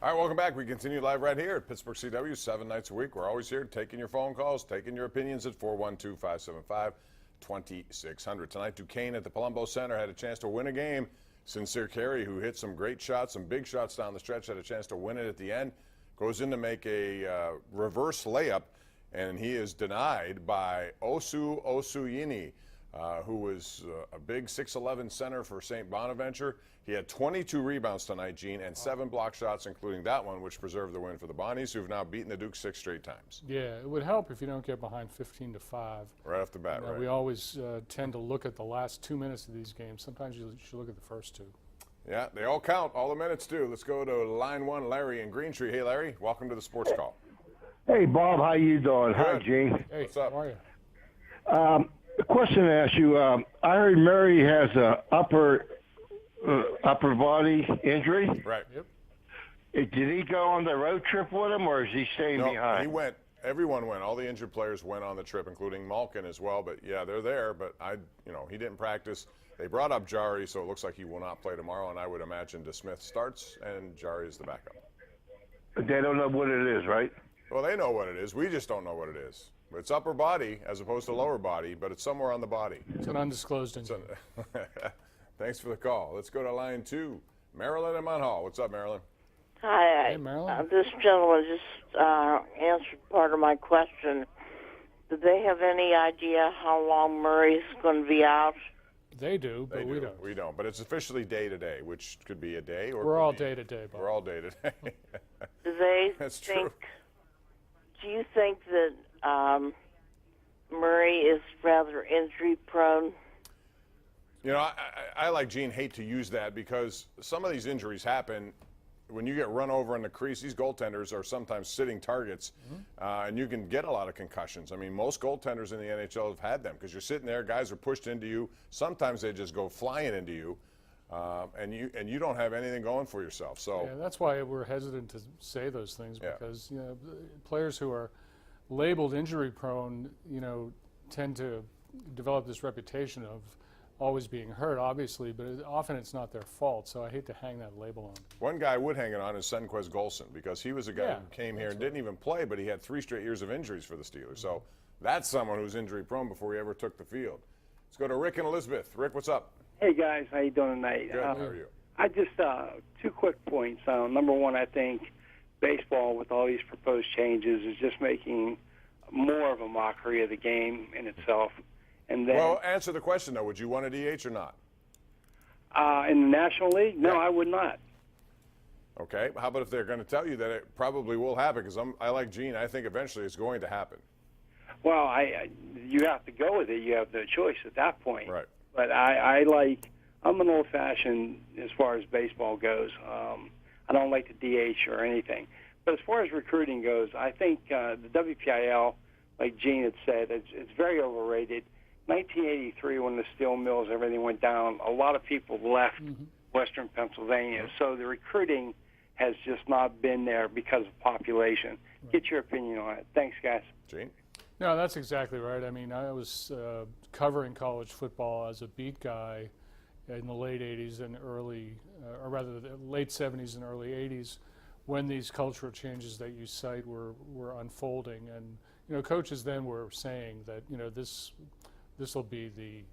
All right, welcome back. We continue live right here at Pittsburgh CW 7 nights a week. We're always here taking your phone calls, taking your opinions at 412-575-2600. Tonight, Duquesne at the Palumbo Center had a chance to win a game. Sincere Carey, who hit some great shots, some big shots down the stretch, had a chance to win it at the end. Goes in to make a reverse layup, and he is denied by Osu Osuyini, who was a big 6'11 center for St. Bonaventure. He had 22 rebounds tonight, Gene, and 7 block shots, including that one, which preserved the win for the Bonnies, who've now beaten the Dukes 6 straight times. Yeah, it would help if you don't get behind 15-5. Right off the bat, right? We always tend to look at the last 2 minutes of these games. Sometimes you should look at the first 2. Yeah, they all count. All the minutes do. Let's go to line 1, Larry in Green Tree. Hey, Larry, welcome to the Sports Call. Hey, Bob, how you doing? Hi, Gene. Hey, what's up? How are you? A question to ask you. I heard Murray has a upper body injury. Right. Yep. Did he go on the road trip with him, or is he staying No, behind? he went. Everyone went. All the injured players went on the trip, including Malkin as well. But yeah, they're there. But he didn't practice. They brought up Jari, so it looks like he will not play tomorrow. And I would imagine DeSmith starts, and Jari is the backup. They don't know what it is, right? Well, they know what it is. We just don't know what it is. It's upper body as opposed to lower body, but it's somewhere on the body. It's an undisclosed injury. Thanks for the call. Let's go to line 2. Marilyn in Mount Hall. What's up, Marilyn? Hi. Hey, Marilyn. This gentleman just answered part of my question. Do they have any idea how long Murray's going to be out? They do, but we don't. We don't. But it's officially day to day, which could be a day or We're all day to day, Bob. We're all day to day. Do they That's think? true. Do you think that Murray is rather injury prone? You know, I like Gene, hate to use that because some of these injuries happen when you get run over in the crease. These goaltenders are sometimes sitting targets, and you can get a lot of concussions. I mean, most goaltenders in the NHL have had them because you're sitting there, guys are pushed into you. Sometimes they just go flying into you, and you don't have anything going for yourself. So Yeah, that's why we're hesitant to say those things Yeah. because players who are labeled injury prone, tend to develop this reputation of always being hurt, obviously, but often it's not their fault. So I hate to hang that label on. one guy would hang it on is Senquez Golson because he was a guy who came here and didn't even play, but he had 3 straight years of injuries for the Steelers. So that's someone who's injury prone before he ever took the field. Let's go to Rick and Elizabeth. Rick, what's up? Hey guys, how you doing tonight? Good. How are you? I just 2 quick points. Number one, I think baseball with all these proposed changes is just making more of a mockery of the game in itself. And then, Well, answer the question though. Would you want a DH or not? in the National League, no, Yeah. I would not. Okay. How about if they're going to tell you that it probably will happen? Because I like Gene. I think eventually it's going to happen. Well, you have to go with it. You have no choice at that point. Right. But I'm an old-fashioned as far as baseball goes. I don't like the DH or anything. But as far as recruiting goes, I think the WPIL, like Gene had said, it's very overrated. 1983, when the steel mills, everything went down, a lot of people left Western Pennsylvania. So the recruiting has just not been there because of population. Get your opinion on it. Thanks, guys. Gene? No, that's exactly right. I mean, I was covering college football as a beat guy in the late 80s and or rather the late 70s and early 80s when these cultural changes that you cite were unfolding. And, coaches then were saying that, this will be the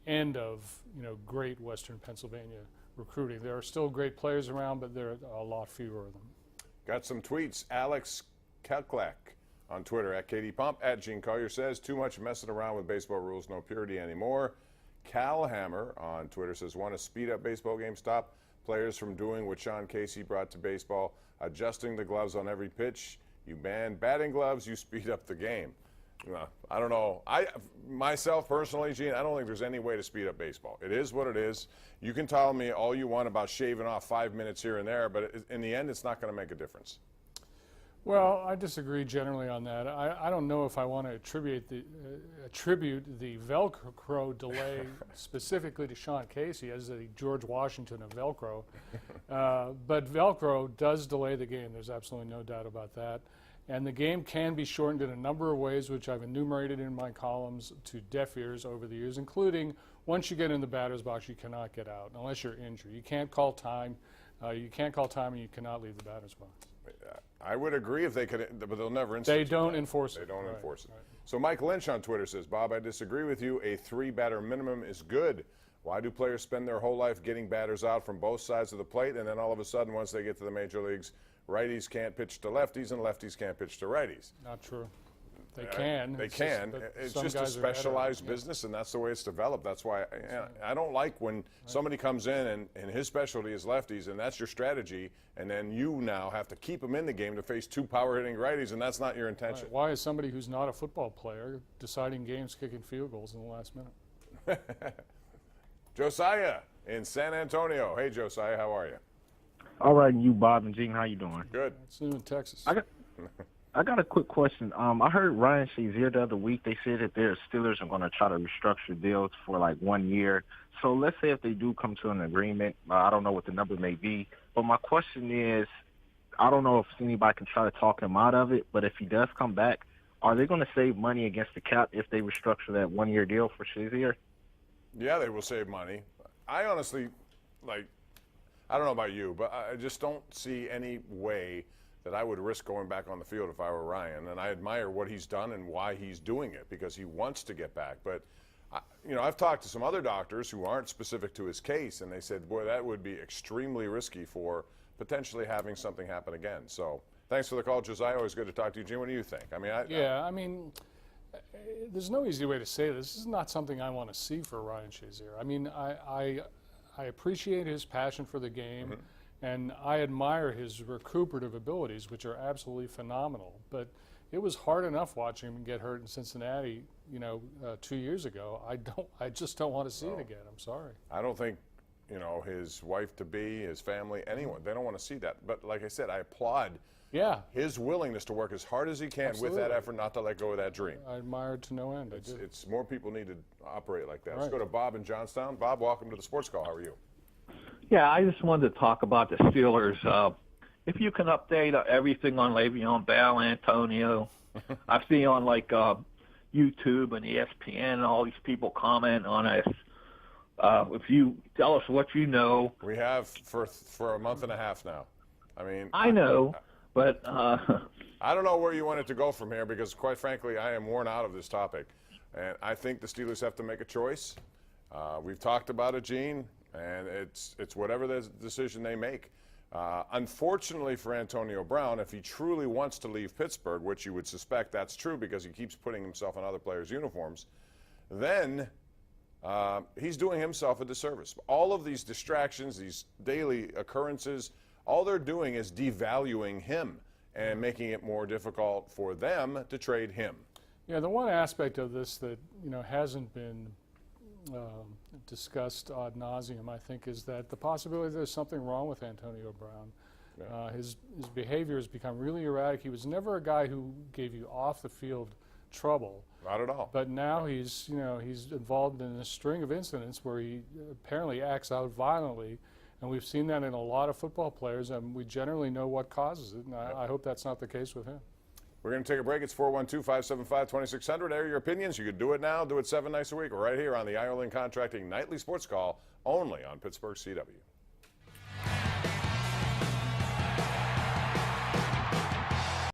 end of, great Western Pennsylvania recruiting. There are still great players around, but there are a lot fewer of them. Got some tweets. Alex Kelklak on Twitter at Katie Pump at Gene Collier says too much messing around with baseball rules, no purity anymore. Cal Hammer on Twitter says want to speed up baseball game, stop players from doing what Sean Casey brought to baseball, adjusting the gloves on every pitch. You ban batting gloves, you speed up the game. I don't know. Myself personally, Gene, I don't think there's any way to speed up baseball. It is what it is. You can tell me all you want about shaving off 5 minutes here and there, but in the end, it's not going to make a difference. Well, I disagree generally on that. I don't know if I want to attribute the Velcro delay specifically to Sean Casey as the George Washington of Velcro. But Velcro does delay the game. There's absolutely no doubt about that. And the game can be shortened in a number of ways, which I've enumerated in my columns to deaf ears over the years, including once you get in the batter's box, you cannot get out unless you're injured. You can't call time. You can't call time, and you cannot leave the batter's box. I would agree if they could, but they'll never institute They don't that. enforce it. They don't Right, enforce it. right. So Mike Lynch on Twitter says, Bob, I disagree with you. A 3-batter minimum is good. Why do players spend their whole life getting batters out from both sides of the plate, and then all of a sudden, once they get to the major leagues, righties can't pitch to lefties and lefties can't pitch to righties? Not true. They can. They can. It's just a specialized business, and that's the way it's developed. That's why I don't like when somebody comes in and his specialty is lefties, and that's your strategy, and then you now have to keep them in the game to face 2 power-hitting righties, and that's not your intention. Right. Why is somebody who's not a football player deciding games kicking field goals in the last minute? Josiah in San Antonio. Hey, Josiah, how are you? All right, and you, Bob and Gene, how you doing? Good. It's new in Texas. I got a quick question. I heard Ryan Shazier the other week. They said that their Steelers are going to try to restructure deals for like 1 year. So let's say if they do come to an agreement, I don't know what the number may be. But my question is, I don't know if anybody can try to talk him out of it. But if he does come back, are they going to save money against the cap if they restructure that 1 year deal for Shazier? Yeah, they will save money. I honestly, I don't know about you, but I just don't see any way that I would risk going back on the field if I were Ryan. And I admire what he's done and why he's doing it, because he wants to get back. But, I've talked to some other doctors who aren't specific to his case, and they said, boy, that would be extremely risky for potentially having something happen again. So thanks for the call, Josiah. Always good to talk to you. Gene, what do you think? There's no easy way to say this. This is not something I want to see for Ryan Shazier. I mean, I appreciate his passion for the game, and I admire his recuperative abilities, which are absolutely phenomenal. But it was hard enough watching him get hurt in Cincinnati, 2 years ago. I just don't want to see it again. I'm sorry. I don't think, his wife-to-be, his family, anyone, they don't want to see that. But like I said, I applaud his willingness to work as hard as he can with that effort, not to let go of that dream. I admire it to no end. It's more people need to operate like that. Right. Let's go to Bob in Johnstown. Bob, welcome to the Sports Call. How are you? Yeah, I just wanted to talk about the Steelers. If you can update everything on Le'Veon Bell, Antonio. I've seen on YouTube and ESPN and all these people comment on it. If you tell us what you know. We have for a month and a half now. I know, but I don't know where you want it to go from here, because quite frankly, I am worn out of this topic. And I think the Steelers have to make a choice. We've talked about it, Gene, and it's whatever the decision they make. Unfortunately for Antonio Brown, if he truly wants to leave Pittsburgh, which you would suspect that's true because he keeps putting himself in other players' uniforms, then he's doing himself a disservice. All of these distractions, these daily occurrences, all they're doing is devaluing him and making it more difficult for them to trade him. Yeah, the one aspect of this that hasn't been discussed ad nauseum, I think, is that the possibility there's something wrong with Antonio Brown. Yeah. His behavior has become really erratic. He was never a guy who gave you off the field trouble. Not at all. But now he's involved in a string of incidents where he apparently acts out violently, and we've seen that in a lot of football players, and we generally know what causes it. And I hope that's not the case with him. We're going to take a break. It's 412-575-2600. Air your opinions. You could do it now. Do it 7 nights a week right here on the Ireland Contracting Nightly Sports Call, only on Pittsburgh CW.